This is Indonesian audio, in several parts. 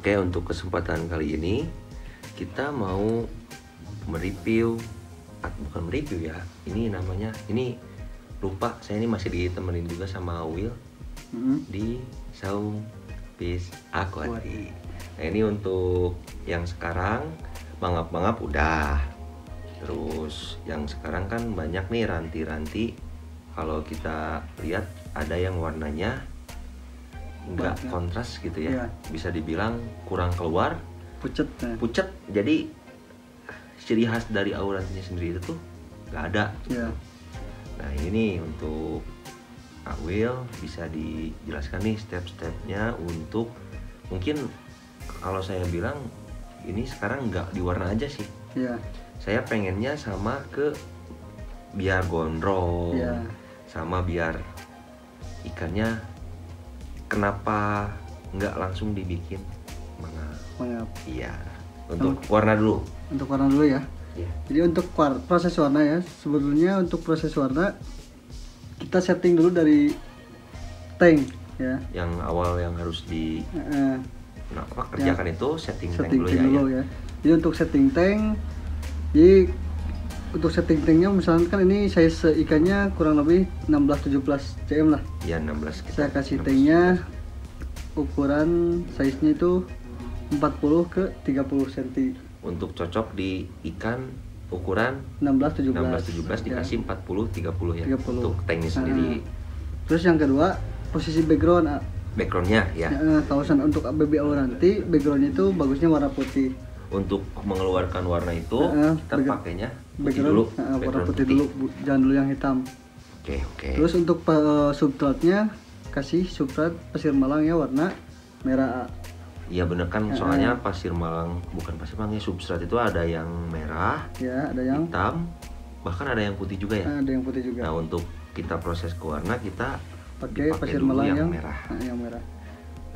Oke, untuk kesempatan kali ini kita mau mereview, bukan mereview ya, ini namanya, ini lupa, saya ini masih ditemenin juga sama Will di Saung Peace Aquatic. Nah ini untuk yang sekarang mangap-mangap udah, terus yang sekarang kan banyak nih ranti-ranti. Kalau kita lihat ada yang warnanya nggak kontras gitu ya, bisa dibilang kurang keluar, pucet. Jadi ciri khas dari aurantinya sendiri itu tuh nggak ada. Nah ini untuk Will bisa dijelaskan nih step-stepnya untuk, mungkin kalau saya bilang ini sekarang nggak di warna aja sih. Saya pengennya sama ke biar gondrong, sama biar ikannya kenapa nggak langsung dibikin mangap. Iya. Untuk warna dulu. Untuk warna dulu ya. Jadi untuk proses warna ya, sebetulnya untuk proses warna kita setting dulu dari tank ya. Yang awal yang harus kerjakan itu setting tank dulu ya. Jadi untuk setting tank, jadi untuk setting tanknya misalkan ini size ikannya kurang lebih 16-17 cm lah. Ya 16. Saya kasih tanknya ukuran size-nya itu 40 ke 30 cm. Untuk cocok di ikan ukuran 16-17 dikasih 40-30 ya. 30. Untuk tanknya sendiri. Terus yang kedua posisi backgroundnya ya. Kawasan untuk baby auranti backgroundnya itu bagusnya warna putih. Untuk mengeluarkan warna itu kita pakainya putih dulu. Warna putih dulu, jangan dulu yang hitam. Oke. Terus untuk substratnya kasih substrat pasir malang ya warna merah. Iya bener kan, soalnya pasir malang, bukan pasir malang ya, substrat itu ada yang merah, ada yang hitam, bahkan ada yang putih juga ya. Ada yang putih juga. Nah untuk kita proses ke warna kita pakai pasir malang yang merah. Nah,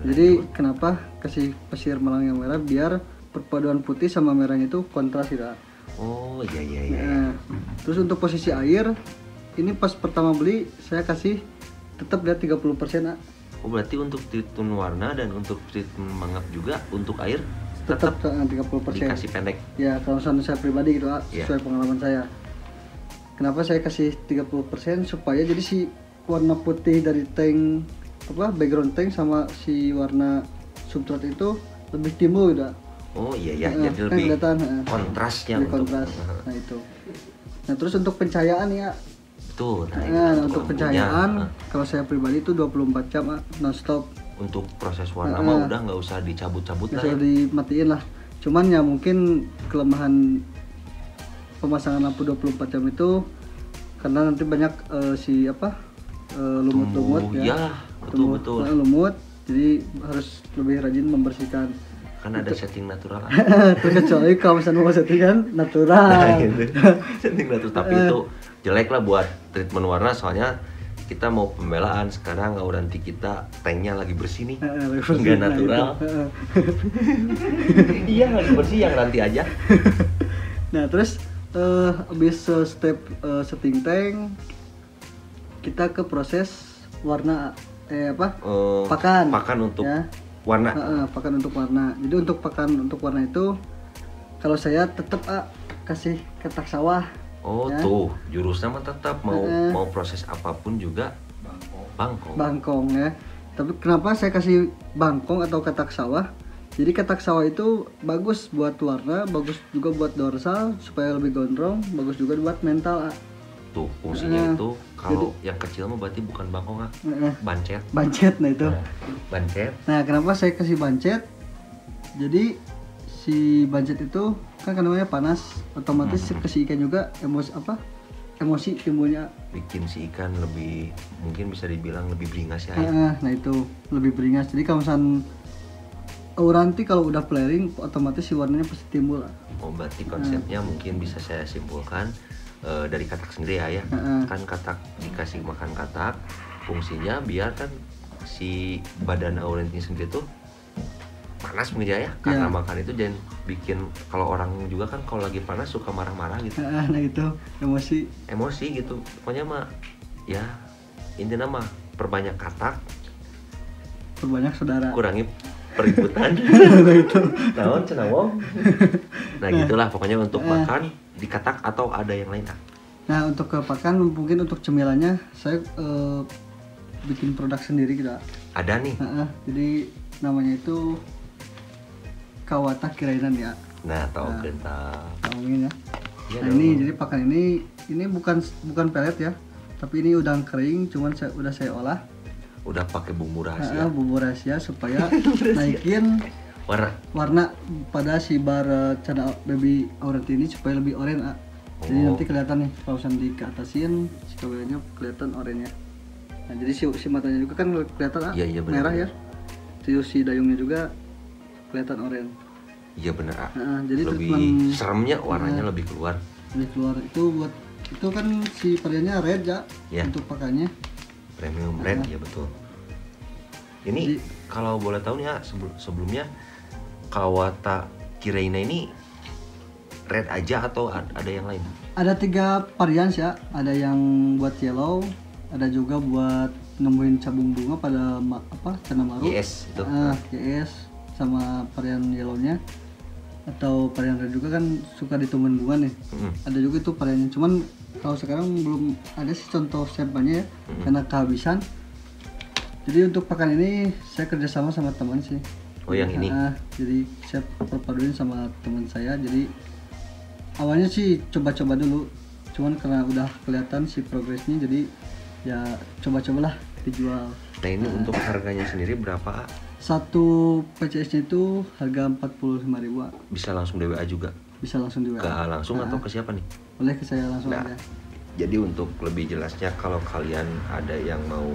jadi kenapa kasih pasir malang yang merah? Biar perpaduan putih sama merahnya itu kontras gitu. Oh iya. Terus untuk posisi air, ini pas pertama beli saya kasih tetap lihat 30%. Oh berarti untuk treatment warna dan untuk treatment mangap juga untuk air tetap 30%. Dikasih pendek. Ya kalau saya pribadi gitu sesuai pengalaman saya. Kenapa saya kasih 30%? Supaya jadi si warna putih dari tank background tank sama si warna substrat itu lebih timbul gitu. Oh iya jadi lebih kontrasnya untuk kontras. Nah itu. Nah terus untuk pencahayaan ya. Betul. Nah untuk pencahayaan kalau saya pribadi itu 24 jam non stop. Untuk proses warna mah udah nggak usah dicabut-cabut lah. Bisa dimatiin lah. Cuman ya mungkin kelemahan pemasangan lampu 24 jam itu karena nanti banyak lumut-lumut ya. Betul. Lumut, jadi harus lebih rajin membersihkan. Kan ada setting natural. Terkecuali kalau misalnya mau settingan natural. Nah, gitu. Setting natural, tapi itu jelek lah buat treatment warna, soalnya kita mau pembelaan sekarang auranti kita tanknya lagi bersih nih, nggak natural. Iya lagi bersih, yang nanti aja. Nah terus habis step setting tank, kita ke proses warna pakan untuk warna. Pakan untuk warna. Jadi untuk pakan untuk warna itu kalau saya tetap kasih ketak sawah. Tuh jurusnya mah tetap mau proses apapun juga bangkong ya. Tapi kenapa saya kasih bangkong atau ketak sawah? Jadi ketak sawah itu bagus buat warna, bagus juga buat dorsal supaya lebih gondrong, bagus juga buat mental. Tuh fungsinya itu kalau yang kecil mah berarti bukan bangkong bancet. Nah itu bancet. Nah kenapa saya kasih bancet? Jadi si bancet itu kan namanya panas, otomatis si ikan juga emosi timbulnya, bikin si ikan lebih, mungkin bisa dibilang lebih beringas ya. Nah itu lebih beringas. Jadi kalau misalnya auranti kalau udah flaring otomatis si warnanya pasti timbul. Berarti konsepnya mungkin bisa saya simpulkan dari katak sendiri ya. Kan katak dikasih makan katak, fungsinya biar kan si badan aurantinya sendiri tuh panas mungkin ya, karena makan itu jangan bikin, kalau orang juga kan kalau lagi panas suka marah-marah gitu. Nah itu emosi gitu. Pokoknya mah ya intinya mah perbanyak katak, perbanyak saudara, kurangi peributan. Nah itu. Naon cenah wong. Nah gitulah pokoknya untuk makan dikatak atau ada yang lain. Nah untuk ke pakan mungkin untuk cemilannya saya bikin produk sendiri kita. Ada nih. Jadi namanya itu Kawata Kirainan ya. Nah tahu kita. Tahuin ya. Iya Nah ini jadi pakan ini bukan pelet ya, tapi ini udang kering, cuman udah saya olah. Udah pakai bumbu rahasia. Bumbu rahasia supaya naikin warna pada si bar cana baby Auranti ini supaya lebih oranye. Jadi nanti kelihatan nih kalau di ke atasin si kameranya kelihatan oranye. Nah jadi si matanya juga kan kelihatan merah ya. Si dayungnya juga kelihatan oranye. Iya bener jadi lebih seremnya warnanya lebih keluar. Lebih keluar itu kan si variannya red ya untuk pakannya. Premium red ya betul. Ini kalau boleh tahu nih ya sebelumnya Kawata Kirainan ini red aja atau ada yang lain? Ada 3 varian ya. Ada yang buat yellow, ada juga buat nemuin cabung bunga pada cana maru. Yes itu. Yes sama varian yellownya. Atau varian red juga kan suka ditumbuhin bunga nih. Ada juga itu variannya. Cuman kalau sekarang belum ada sih contoh sampelnya ya, karena kehabisan. Jadi untuk pakan ini saya kerjasama sama teman sih. Oh yang ini? Jadi saya perpaduin sama teman saya. Jadi awalnya sih coba-coba dulu. Cuman karena udah kelihatan si progresnya, jadi ya coba-cobalah dijual. Nah ini untuk harganya sendiri berapa? Satu PCS-nya itu harga 45.000. Bisa langsung DWA juga? Bisa langsung DWA. Ke langsung atau ke siapa nih? Boleh ke saya langsung aja. Jadi untuk lebih jelasnya kalau kalian ada yang mau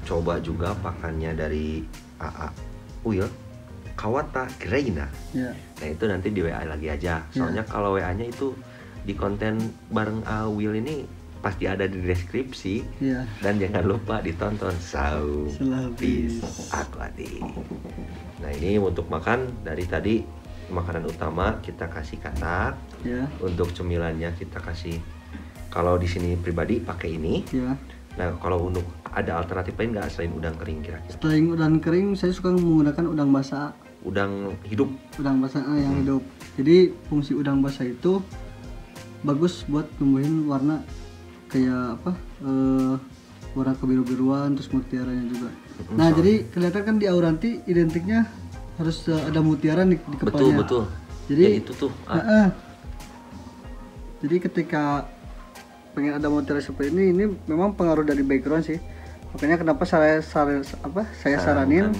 coba juga pakannya dari AA Will Kawata Kirainan. Nah itu nanti di WA lagi aja. Soalnya kalau WA-nya itu di konten bareng AA Will ini pasti ada di deskripsi. Dan jangan lupa ditonton Saupis Aquatic. Nah ini untuk makan dari tadi makanan utama kita kasih katak. Untuk cemilannya kita kasih, kalau di sini pribadi pakai ini. Nah kalau untuk ada alternatif lain nggak selain udang kering kira-kira? Selain udang kering saya suka menggunakan udang basah. Udang hidup? Udang basah yang hidup. Jadi fungsi udang basah itu bagus buat numbuhin warna kayak warna kebiru-biruan, terus mutiaranya juga. Nah jadi kelihatan kan di Auranti identiknya harus ada mutiara di kepalanya. Betul. Jadi ya itu tuh. Jadi ketika pengen ada mutiara seperti ini memang pengaruh dari background sih. Makanya kenapa saya saranin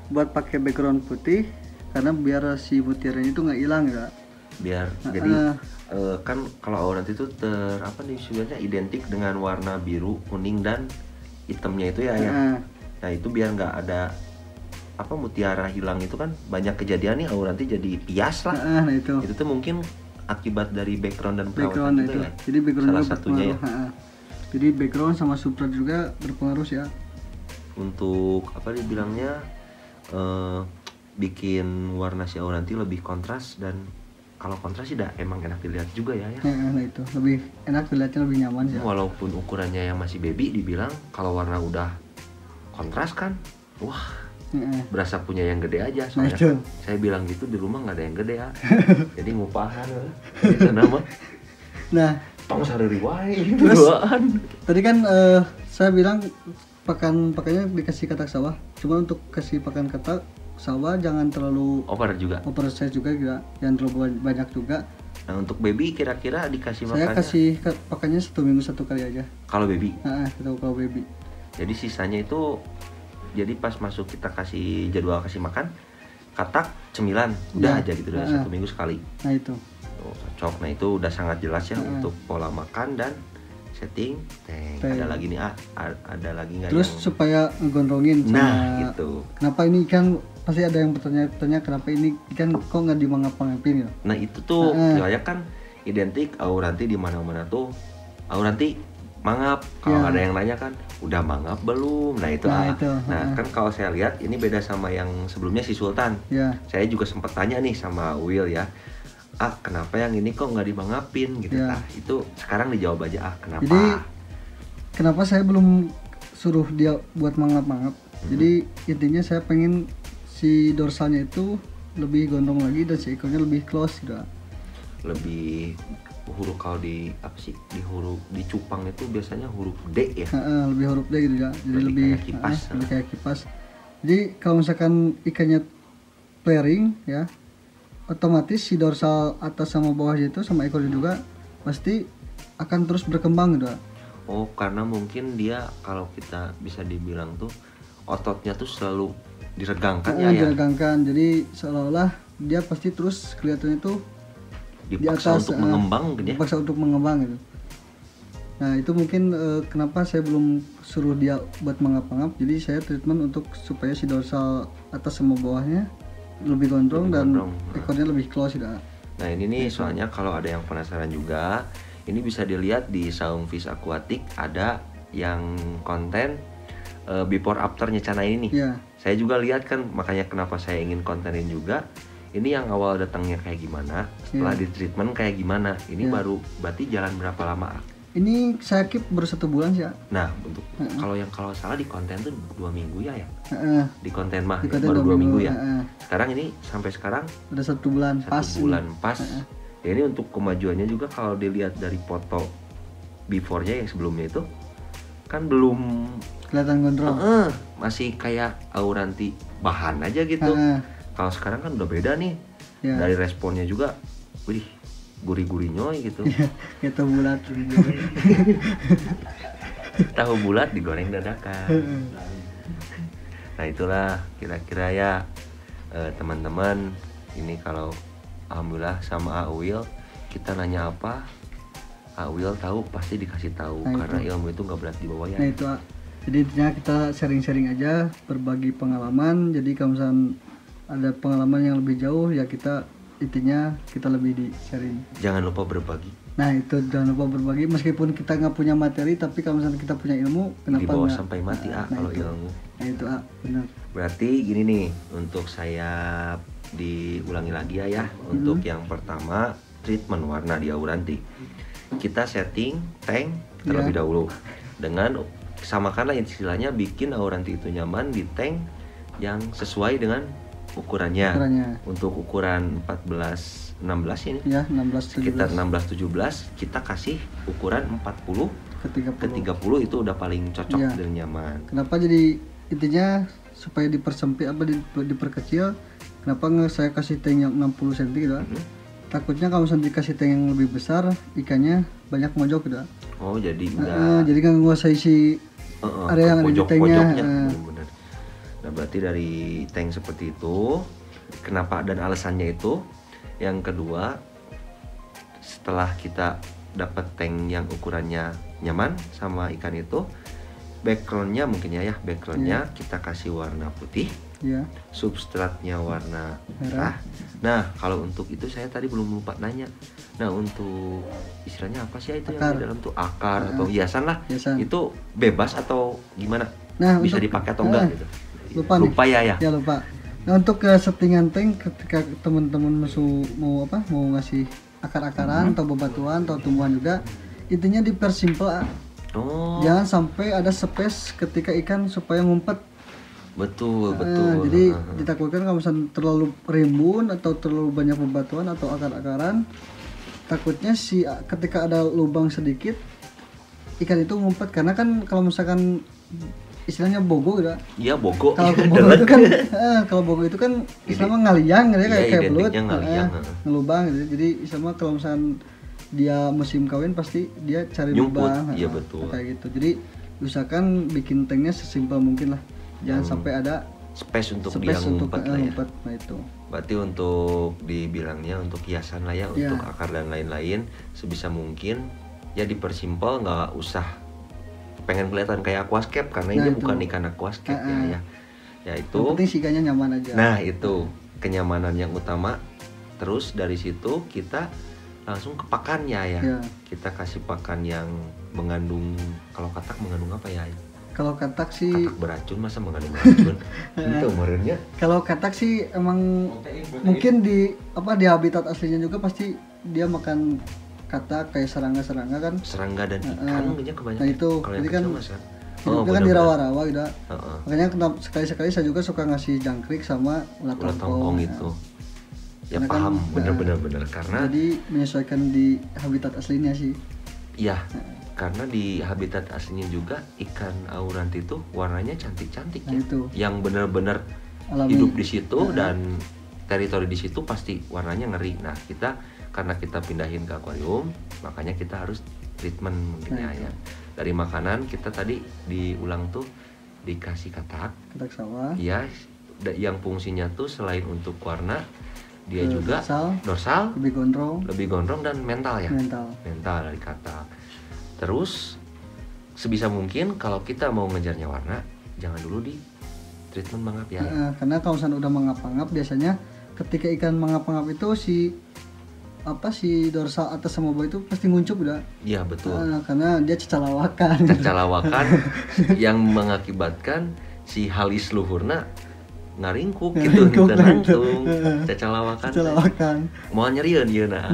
buat pakai background putih, karena biar si mutiaranya itu nggak hilang ya. Biar jadi kan kalau Auranti itu sebenarnya identik dengan warna biru, kuning dan hitamnya itu ya. Nah itu biar nggak ada mutiara hilang itu kan banyak kejadian nih Auranti jadi pias lah. Nah itu tuh mungkin akibat dari background dan perawatan juga ya. Jadi background salah satunya ya. Jadi background sama substrat juga berpengaruh ya. Untuk dibilangnya bikin warna si Auranti lebih kontras, dan kalau kontras sih emang enak dilihat juga ya. Nah itu lebih enak dilihatnya, lebih nyaman sih. Walaupun ukurannya yang masih baby, dibilang kalau warna udah kontras kan, wah berasa punya yang gede aja. Soalnya saya bilang gitu di rumah nggak ada yang gede ya. Jadi ngupahan itu nama. Nah tong sariri wae terus tadi kan saya bilang pakannya dikasih katak sawah. Cuma untuk kasih pakan katak sawah jangan terlalu oversize juga jangan terlalu banyak juga. Nah untuk baby kira-kira dikasih makannya? Saya kasih pakannya 1 minggu 1 kali aja. Kalau baby? Kalau baby. Jadi sisanya itu, jadi pas masuk kita kasih jadwal kasih makan, katak, cemilan, udah aja gitu, udah 1 minggu sekali. Nah itu. Cocok. Nah itu udah sangat jelas ya untuk pola makan dan setting. Ada lagi nih ada lagi nggak? Terus supaya ngegondrongin. Nah gitu. Kenapa ini ikan? Pasti ada yang bertanya-tanya kenapa ini ikan kok nggak dimangap-mangapin ya? Nah itu tuh soalnya kan identik Auranti di mana-mana tuh Auranti mangap. Kalau ada yang nanya kan udah mangap belum? Nah itu Nah kan kalau saya lihat ini beda sama yang sebelumnya si Sultan. Saya juga sempat tanya nih sama Will ya. Kenapa yang ini kok nggak dimangapin gitu. Nah itu sekarang dijawab aja kenapa. Jadi kenapa saya belum suruh dia buat mangap-mangap. Jadi intinya saya pengen si dorsalnya itu lebih gondrong lagi dan si ekornya lebih close gitu. Lebih huruf kalau di apa sih di huruf di cupang itu biasanya huruf D ya. Lebih huruf D gitu ya. Jadi lebih kayak kipas. lebih kayak kipas. Jadi kalau misalkan ikannya pairing ya, otomatis si dorsal atas sama bawahnya itu sama ekornya juga pasti akan terus berkembang gitu. Oh, karena mungkin dia kalau kita bisa dibilang tuh ototnya tuh selalu diregangkan ya. Diregangkan. Jadi seolah-olah dia pasti terus kelihatannya tuh dipaksa di atas, untuk mengembang gitu ya. Dipaksa untuk mengembang gitu. Nah, itu mungkin kenapa saya belum suruh dia buat mengap-ngap. Jadi saya treatment untuk supaya si dorsal atas sama bawahnya lebih gondrong dan ekornya lebih close gitu. Nah, ini nih soalnya kalau ada yang penasaran juga, ini bisa dilihat di Saung Fish Aquatic ada yang konten before afternya Cana ini nih. Yeah. Saya juga lihat kan, makanya kenapa saya ingin kontenin juga. Ini yang awal datangnya kayak gimana, setelah di treatment kayak gimana. Ini baru berarti jalan berapa lama? Ini saya keep baru 1 bulan sih ya. Nah, untuk kalau salah di konten tuh 2 minggu ya. Di konten mah di konten baru 2 minggu ya. Sekarang ini sampai sekarang udah 1 bulan pas. 1 bulan pas. Ya, ini untuk kemajuannya juga kalau dilihat dari foto before-nya yang sebelumnya itu kan belum kelihatan gondrong. Masih kayak auranti bahan aja gitu. Kalau sekarang kan udah beda nih. Dari responnya juga, wih, gurih-gurih nyoy gitu. Kayak tahu bulat. Tahu bulat digoreng dadakan. Nah, itulah kira-kira ya teman-teman. Ini kalau alhamdulillah sama Awil kita nanya apa, Awil tahu pasti dikasih tahu. Karena ilmu itu nggak berat dibawa ya. Nah, itu jadi intinya kita sharing-sharing aja, berbagi pengalaman. Jadi kalau misalnya ada pengalaman yang lebih jauh ya kita intinya kita lebih di sharing. Jangan lupa berbagi. Nah, itu jangan lupa berbagi, meskipun kita nggak punya materi tapi kalau misalnya kita punya ilmu, kenapa dibawa nggak sampai mati kalau itu. ilmu. Nah, itu benar. Berarti gini nih, untuk saya diulangi lagi ya. Untuk yang pertama, treatment warna di Auranti. Kita setting tank terlebih dahulu dengan samakanlah istilahnya, bikin Auranti itu nyaman di tank yang sesuai dengan ukurannya. Untuk ukuran 14-16 ini ya, 16-17. sekitar 16-17 kita kasih ukuran 40 ke 30 itu udah paling cocok dan nyaman. Kenapa jadi intinya supaya dipersempit diperkecil, kenapa nggak saya kasih tank yang 60 cm gitu. Takutnya kalau misalnya dikasih tank yang lebih besar ikannya banyak mojok gitu. Oh, jadi enggak jadi kan nguasai si area yang ada di tanknya. Bener-bener. Nah, berarti dari tank seperti itu, kenapa dan alasannya itu. Yang kedua, setelah kita dapat tank yang ukurannya nyaman sama ikan itu, backgroundnya mungkin ya backgroundnya kita kasih warna putih, substratnya warna merah. Nah, kalau untuk itu saya tadi belum lupa nanya. Nah, untuk istilahnya apa sih itu yang di dalam tuh akar atau hiasan lah, itu bebas atau gimana? Nah, bisa dipakai atau enggak gitu? Lupa ya. Ya, lupa. Nah, untuk settingan tank ketika teman-teman mau ngasih akar-akaran atau bebatuan atau tumbuhan juga, intinya dipersimple. Jangan sampai ada space ketika ikan supaya ngumpet. Betul. Jadi ditakutkan kalau misalnya terlalu rimbun atau terlalu banyak bebatuan atau akar-akaran, takutnya ketika ada lubang sedikit ikan itu ngumpet. Karena kan kalau misalkan istilahnya bogo gitu. Iya, bogo. Kalau bogo itu kan kalau bogo itu kan istilahnya ngaliang gitu, kayak belut, ngelubang gitu. Jadi istilahnya kalau misalnya dia musim kawin pasti dia cari lubang. Iya, betul. Kayak gitu. Jadi usahakan bikin tanknya sesimpel mungkin lah. Jangan sampai ada space untuk dia ngumpet lah ya. Nah, itu. Berarti untuk dibilangnya untuk hiasan lah ya, untuk akar dan lain-lain sebisa mungkin ya dipersimpel, nggak usah pengen kelihatan kayak aquascape karena ini bukan ikan aquascape ya. Ya itu. Yang penting sih ikannya nyaman aja. Nah, itu kenyamanan yang utama. Terus dari situ kita langsung ke pakannya ya. Kita kasih pakan yang mengandung, kalau katak mengandung apa ya? Kalau katak sih katak beracun, masa mengandung beracun? Itu umurnya. Kalau katak sih emang mungkin di habitat aslinya juga pasti dia makan katak kayak serangga kan. Serangga dan ikan mungkinnya kebanyakan. Nah, itu kalau jadi kan hidupnya kan di bener-bener. rawa-rawa gitu. Makanya sekali-sekali saya juga suka ngasih jangkrik sama ulat Ulat tongkong itu. Ya Karena kan, paham, bener-bener karena jadi menyesuaikan di habitat aslinya sih. ya karena di habitat aslinya juga ikan auranti itu warnanya cantik-cantik Nah, ya. itu. Yang bener-bener Alami. hidup di situ dan teritori di situ pasti warnanya ngeri. Nah, karena kita pindahin ke akuarium, makanya kita harus treatment mungkin ya. Dari makanan kita tadi diulang tuh dikasih katak sawah. ya, yang fungsinya tuh selain untuk warna, dia juga dorsal, lebih gondrong dan mental ya. Mental dari katak. Terus sebisa mungkin kalau kita mau ngejarnya warna, jangan dulu di treatment mangap ya. Karena kalau misalnya udah mangap-mangap, biasanya ketika ikan mangap-mangap itu si dorsal atas sama bawah itu pasti nguncup udah. Iya betul. Karena dia cecalawakan. Cecalawakan yang mengakibatkan si halis luhurna ngaringkuk gitu, langsung cecalawakan. Mau nyerieun ieu na.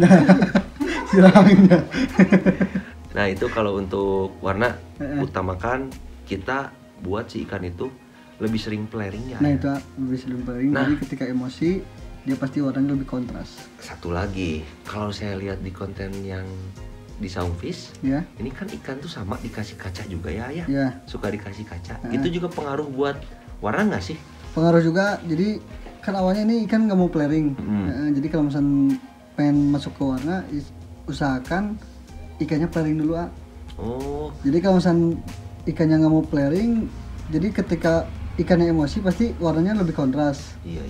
Nah, itu kalau untuk warna utamakan kita buat si ikan itu lebih sering flaring ya. Nah, itu lebih sering flaring. Jadi ketika emosi dia pasti warnanya lebih kontras. Satu lagi, kalau saya lihat di konten yang di Soundfish, ini kan ikan tuh sama dikasih kaca juga ya. Suka dikasih kaca. Itu juga pengaruh buat warna nggak sih? Pengaruh juga. Jadi kan awalnya ini ikan nggak mau flaring. Jadi kalau misalnya pengen masuk ke warna, usahakan ikannya flaring dulu. Jadi kalau misalnya ikannya nggak mau flaring, jadi ketika ikannya emosi pasti warnanya lebih kontras. Iya.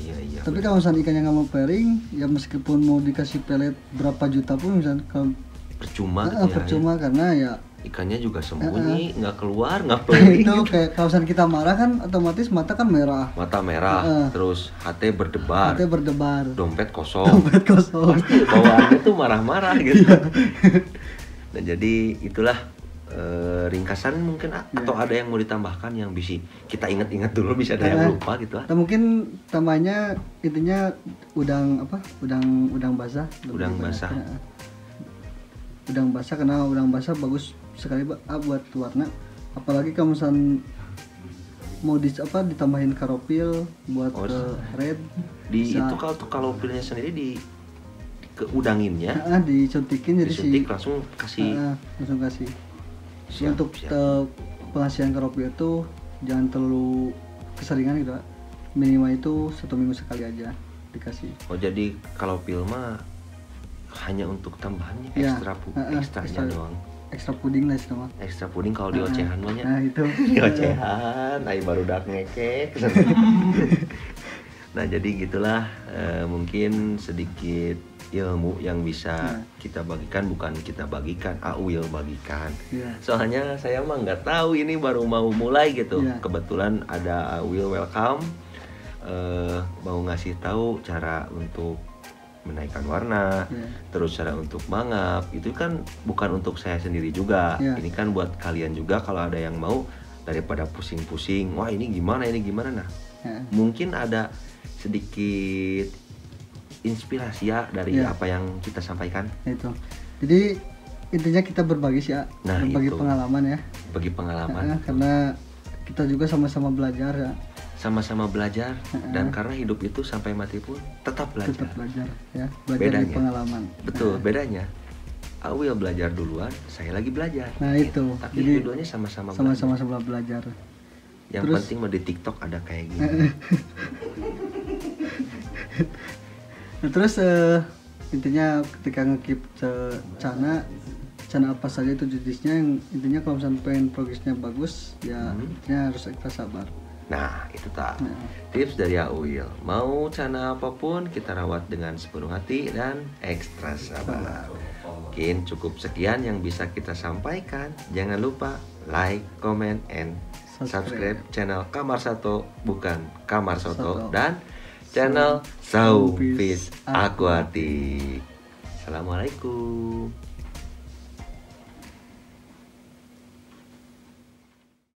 Tapi kalau misalnya ikannya nggak mau flaring, ya meskipun mau dikasih pelet berapa juta pun misalnya kalau percuma karena ya ikannya juga sembunyi, nggak keluar, nggak flaring. Itu kayak kalau misalnya kita marah kan otomatis mata kan merah. Mata merah, terus hati berdebar. Dompet kosong. Pasti bawaannya tuh marah-marah gitu. Nah, jadi itulah ringkasan mungkin atau ada yang mau ditambahkan yang bisa kita ingat-ingat dulu, bisa ada yang lupa gitu. Atau mungkin tambahnya intinya udang basah. Udang basah. Udang basah karena udang basah bagus sekali buat warna. Apalagi kalau misalnya mau ditambahin karopil buat red. Itu kalau pilihnya sendiri di keudanginnya. Disuntikin jadi disuntik langsung kasih. Untuk pengasihan karopil itu jangan terlalu keseringan gitu. Minimal itu 1 minggu sekali aja dikasih. Jadi kalau pil mah hanya untuk tambahannya, ekstranya doang. Ekstra puding lah itu mah. Ekstra puding kalau di ocehan mah nya. Nah, itu. Di ocehan, baru dak ngekek. Nah, jadi gitulah mungkin sedikit ilmu yang bisa kita bagikan, bukan kita bagikan, Will bagikan. Soalnya saya mah nggak tahu, ini baru mau mulai gitu. Kebetulan ada Will welcome, mau ngasih tahu cara untuk menaikkan warna, terus cara untuk mangap. Itu kan bukan untuk saya sendiri juga. Ini kan buat kalian juga kalau ada yang mau, daripada pusing-pusing. Wah, ini gimana nah. Mungkin ada sedikit inspirasi ya dari apa yang kita sampaikan. Itu. Jadi intinya kita berbagi sih ya. Berbagi pengalaman ya. Bagi pengalaman. Karena kita juga sama-sama belajar ya. Sama-sama belajar dan karena hidup itu sampai mati pun tetap belajar. Tetap belajar ya. Belajar dari pengalaman. Betul, bedanya. Will belajar duluan, saya lagi belajar. Nah, itu. Tapi jadi keduanya sama-sama belajar. Yang penting mah di TikTok ada kayak gini. Nah, terus intinya ketika ngekip cana apa saja itu jenisnya, yang intinya kalau misalnya pengen progresnya bagus ya intinya harus ekstra sabar. Nah, itu tips dari Will. Mau cana apapun kita rawat dengan sepenuh hati dan ekstra sabar. Mungkin cukup sekian yang bisa kita sampaikan. Jangan lupa like, comment, and subscribe channel Kamar Sato, bukan Kamar Soto, dan channel Soundfish Aquatic. Assalamualaikum.